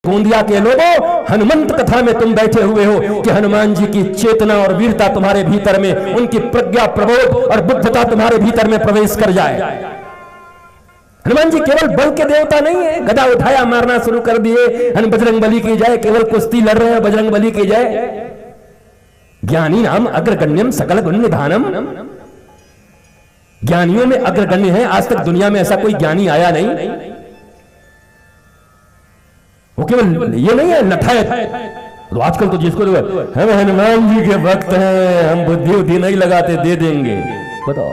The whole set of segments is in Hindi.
गोंदिया के लोगों, हनुमंत कथा में तुम बैठे हुए हो कि हनुमान जी की चेतना और वीरता तुम्हारे भीतर में, उनकी प्रज्ञा प्रबोध और बुद्धता तुम्हारे भीतर में प्रवेश कर जाए। हनुमान जी केवल बल के देवता नहीं है, गदा उठाया मारना शुरू कर दिए, बजरंग बली की जय, केवल कुश्ती लड़ रहे हैं बजरंग बली की जय। ज्ञानी नाम अग्रगण्यम सकल गुण निधानम, ज्ञानियों में अग्रगण्य है। आज तक दुनिया में ऐसा कोई ज्ञानी आया नहीं। वो केवल ये नहीं है लठाए, तो आजकल तो जिसको हम हनुमान जी के भक्त हैं, हम बुद्धि उद्धि नहीं लगाते, दे देंगे। बताओ,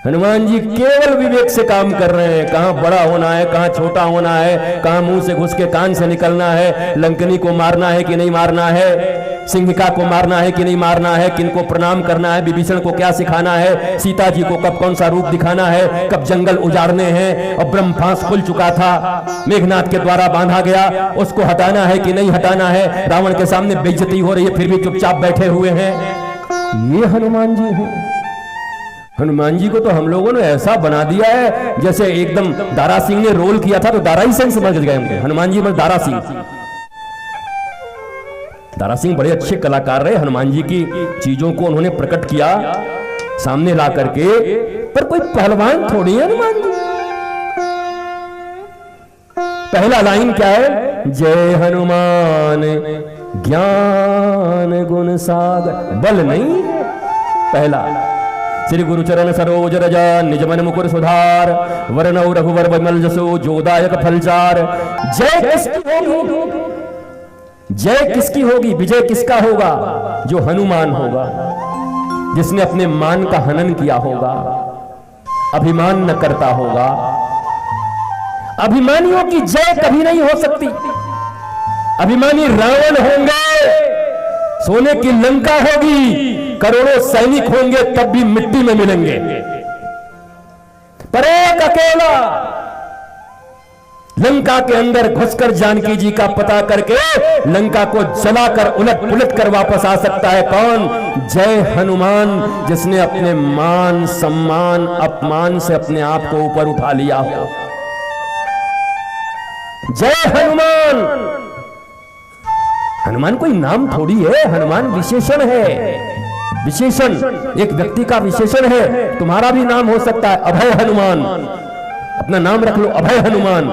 हनुमान जी केवल विवेक से काम कर रहे हैं। कहां बड़ा होना है, कहां छोटा होना है, कहां मुंह से घुस के कान से निकलना है, लंकनी को मारना है कि नहीं मारना है, सिंहिका को मारना है कि नहीं मारना है, किनको प्रणाम करना है, विभीषण को क्या सिखाना है, सीता जी को कब कौन सा रूप दिखाना है, कब जंगल उजाड़ने हैं, और ब्रह्मास्त्र खुल चुका था, मेघनाथ के द्वारा बांधा गया, उसको हटाना है कि नहीं हटाना है, रावण के सामने बेइज्जती हो रही है फिर भी चुपचाप बैठे हुए हैं। ये हनुमान जी हैं। हनुमान जी को तो हम लोगों ने ऐसा बना दिया है जैसे एकदम दारा सिंह ने रोल किया था तो दारा ही सिंह समझ गए हमको। हनुमान जी मतलब दारा सिंह। दारा सिंह बड़े अच्छे कलाकार रहे, हनुमान जी की चीजों को उन्होंने प्रकट किया सामने ला करके, पर कोई पहलवान थोड़ी है हनुमान जी। पहला लाइन क्या है? जय हनुमान ज्ञान गुण सागर, बल नहीं है पहला। श्री गुरुचरण सरोज रज निज मन मुकुर सुधार, वरनौ रघुवर विमल जसो जोदायक फलचार। जय किसकी होगी? जय किसकी होगी? विजय किसका होगा? जो हनुमान होगा, जिसने अपने मान का हनन किया होगा, अभिमान न करता होगा। अभिमानियों की जय कभी नहीं हो सकती। अभिमानी रावण होंगे, सोने की लंका होगी, करोड़ों सैनिक होंगे तब भी मिट्टी में मिलेंगे, पर एक अकेला लंका के अंदर घुसकर जानकी जी का पता करके लंका को जलाकर उलट पुलट कर वापस आ सकता है। कौन? जय हनुमान, जिसने अपने मान सम्मान अपमान से अपने आप को ऊपर उठा लिया हो। जय हनुमान। हनुमान कोई नाम थोड़ी है, हनुमान विशेषण है। विशेषण एक व्यक्ति का विशेषण है। तुम्हारा भी नाम हो सकता है अभय हनुमान, अपना नाम रख लो अभय हनुमान,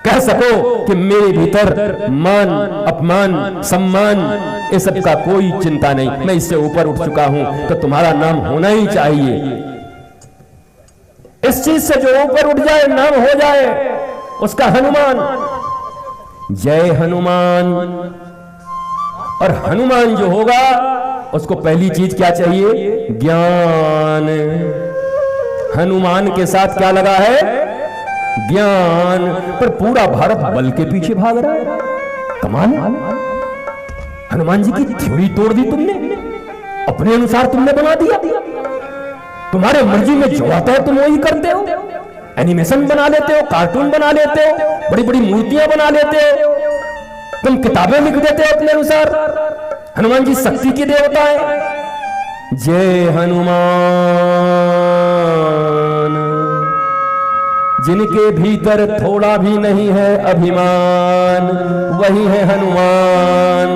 कह सको कि मेरे भीतर मान अपमान सम्मान ये सब का कोई चिंता नहीं, मैं इससे ऊपर उठ चुका हूं, तो तुम्हारा नाम होना ही चाहिए। इस चीज से जो ऊपर उठ जाए, नाम हो जाए, उसका हनुमान। जय हनुमान। और हनुमान जो होगा उसको पहली चीज क्या चाहिए? ज्ञान। हनुमान के साथ क्या लगा है? ज्ञान। पर पूरा भारत बल के पीछे भाग रहा है। कमाल। हनुमान जी की थ्योरी तोड़ दी तुमने, अपने अनुसार तुमने बना दिया। तुम्हारे मर्जी में जो आता है तुम वही करते हो। एनिमेशन बना लेते हो, कार्टून बना लेते हो, बड़ी बड़ी मूर्तियां बना लेते हो, तुम किताबें लिख देते हो अपने अनुसार। हनुमान जी शक्ति की देवता है। जय हनुमान। जिनके भीतर थोड़ा भी नहीं है अभिमान, वही है हनुमान।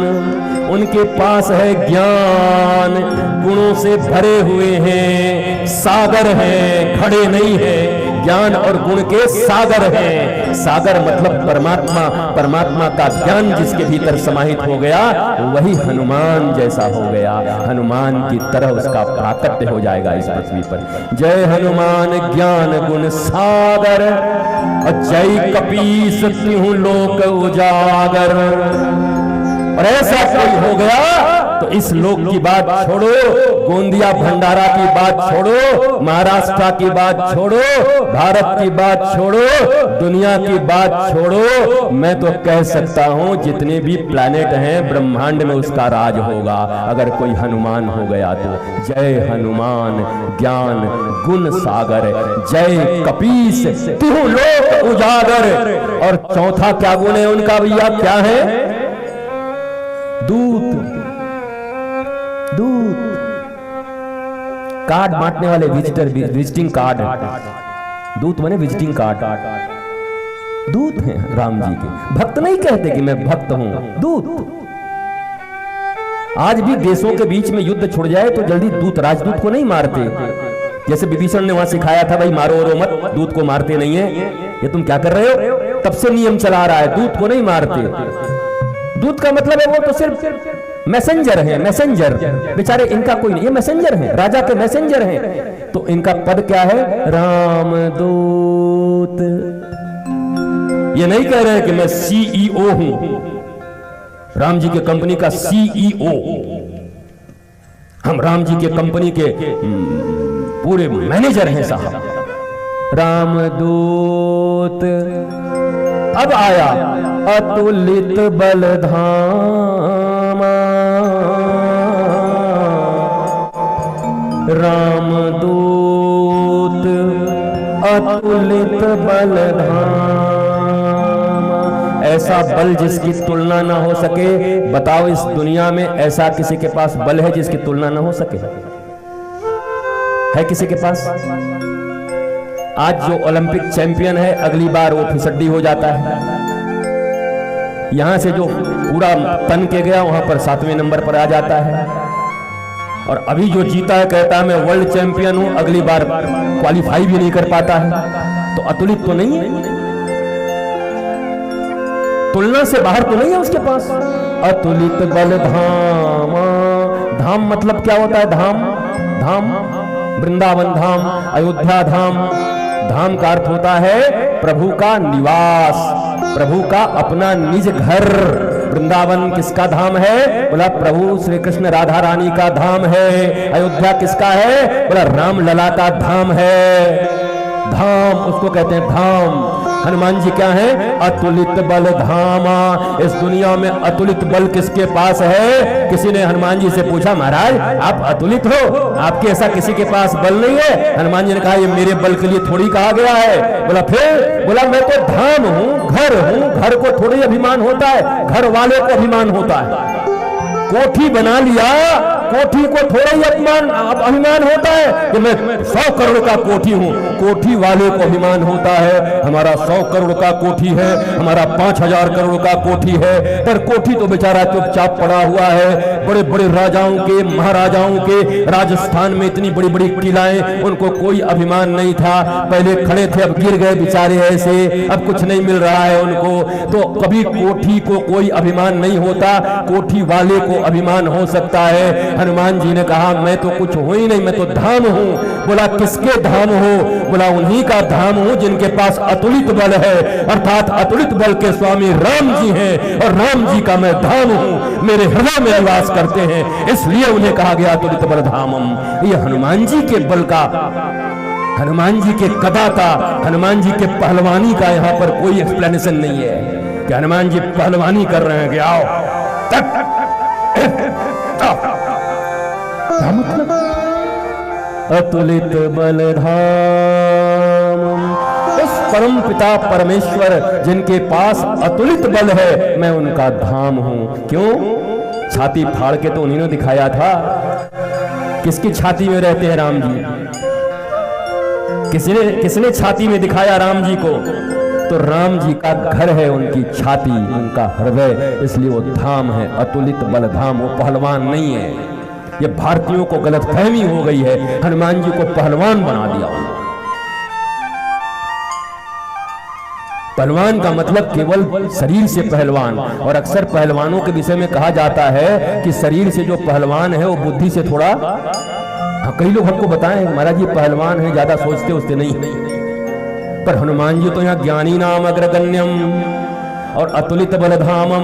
उनके पास है ज्ञान, गुणों से भरे हुए हैं, सागर है, खड़े नहीं है, ज्ञान और गुण के सागर है। सागर मतलब परमात्मा, परमात्मा का ज्ञान जिसके भीतर समाहित हो गया वही हनुमान जैसा हो गया। हनुमान की तरह उसका प्राकट्य हो जाएगा इस पृथ्वी पर। जय हनुमान ज्ञान गुण सागर, और जय कपीस तिहु लोक उजागर। और ऐसा कोई हो गया तो इस लोक की बात छोड़ो, गोंदिया भंडारा की बात छोड़ो, महाराष्ट्र की बात छोड़ो, भारत की बात छोड़ो, दुनिया की बात छोड़ो, मैं तो कह सकता हूं जितने भी प्लैनेट हैं ब्रह्मांड में उसका राज होगा अगर कोई हनुमान हो गया तो। जय हनुमान ज्ञान गुण सागर, जय कपीस तिहु लोक उजागर। और चौथा क्या गुण है उनका भैया? क्या है? दूत। दूत कार्ड बांटने वाले, विजिटिंग कार्ड। दूत बने विजिटिंग कार्ड। दूत हैं राम जी के। भक्त नहीं कहते कि मैं भक्त हूं, दूत। आज भी देशों के बीच में युद्ध छुड़ जाए तो जल्दी दूत राजदूत को नहीं मारते। जैसे विभीषण ने वहां सिखाया था, भाई मारो और मत, दूत को मारते नहीं है। ये तुम क्या कर रहे हो? तब से नियम चला रहा है, दूत को नहीं मारते। दूत का मतलब है वो तो सिर्फ मैसेंजर है, मैसेंजर। बेचारे इनका कोई नहीं, ये मैसेंजर है, राजा के मैसेंजर हैं। तो इनका पद क्या है? रामदूत। ये नहीं कह रहे कि मैं सीईओ हूं, राम जी के कंपनी का सीईओ। हम राम जी के कंपनी के पूरे मैनेजर हैं साहब। रामदूत। अब आया अतुलित बलधामा, रामदूत अतुलित बलधामा। ऐसा बल जिसकी तुलना ना हो सके। बताओ इस दुनिया में ऐसा किसी के पास बल है जिसकी तुलना ना हो सके? है किसी के पास? आज जो ओलंपिक चैंपियन है अगली बार वो फिसड्डी हो जाता है। यहां से जो पूरा तन के गया वहां पर 7वें नंबर पर आ जाता है। और अभी जो जीता है कहता है मैं वर्ल्ड चैंपियन हूं, अगली बार क्वालिफाई भी नहीं कर पाता है। तो अतुलित तो नहीं है, तुलना से बाहर तो नहीं है उसके पास। अतुलित बल धामा। धाम मतलब क्या होता है? धाम, धाम वृंदावन धाम, अयोध्या धाम। धाम का अर्थ होता है प्रभु का निवास, प्रभु का अपना निज घर। वृंदावन किसका धाम है? बोला प्रभु श्री कृष्ण राधा रानी का धाम है। अयोध्या किसका है? बोला राम लला का धाम है। धाम उसको कहते हैं धाम। हनुमान जी क्या है? अतुलित बल धामा। इस दुनिया में अतुलित बल किसके पास है? किसी ने हनुमान जी से पूछा महाराज आप अतुलित हो, आपके ऐसा किसी के पास बल नहीं है? हनुमान जी ने कहा ये मेरे बल के लिए थोड़ी कहा गया है। बोला फिर? बोला मैं तो धाम हूं, घर हूं। घर को थोड़ी अभिमान होता है, घर वाले को अभिमान होता है। कोठी बना लिया, कोठी को थोड़ा ही अभिमान होता है कि मैं 100 करोड़ का कोठी हूं। कोठी वाले को अभिमान होता है हमारा 100 करोड़ का कोठी है, हमारा 5000 करोड़ का कोठी है। पर कोठी तो बेचारा चुपचाप पड़ा हुआ है। बड़े बड़े राजाओं के, महाराजाओं के राजस्थान में इतनी बड़ी बड़ी किलाएं, उनको कोई अभिमान नहीं था। पहले खड़े थे, अब गिर गए बेचारे ऐसे, अब कुछ नहीं मिल रहा है उनको। तो कभी कोठी को कोई अभिमान नहीं होता, कोठी वाले को अभिमान हो सकता है। हनुमान जी ने कहा मैं तो कुछ हूं ही नहीं, मैं तो धाम हूं। बोला किसके धाम हो? बोला उन्हीं का धाम हूं जिनके पास अतुलित बल है, अर्थात अतुलित बल के स्वामी राम जी हैं। और राम जी का मैं धाम हूं, मेरे हृदय में निवास करते हैं, इसलिए उन्हें कहा गया अतुलित बल धामम। ये हनुमान जी के बल का, हनुमान जी के कदा का, हनुमान जी के पहलवानी का यहाँ पर कोई एक्सप्लेनेशन नहीं है कि हनुमान जी पहलवानी कर रहे हैं कि आओ तक। क्या मतलब? अतुलित बल धाम। उस परम पिता परमेश्वर जिनके पास अतुलित बल है, मैं उनका धाम हूं। क्यों? छाती फाड़ के तो उन्हीं ने दिखाया था। किसकी छाती में रहते हैं राम जी? किसने छाती में दिखाया राम जी को? तो राम जी का घर है उनकी छाती, उनका हृदय, इसलिए वो धाम है, अतुलित बल धाम। वो पहलवान नहीं है। ये भारतीयों को गलतफहमी हो गई है, हनुमान जी को पहलवान बना दिया। पहलवान का मतलब केवल शरीर से पहलवान, और अक्सर पहलवानों के विषय में कहा जाता है कि शरीर से जो पहलवान है वो बुद्धि से थोड़ा, कई लोग हमको बताएं महाराज जी पहलवान है, ज्यादा सोचते उसते नहीं। पर हनुमान जी तो यहाँ ज्ञानी नाम अग्रगण्यम और अतुलित बलधामम।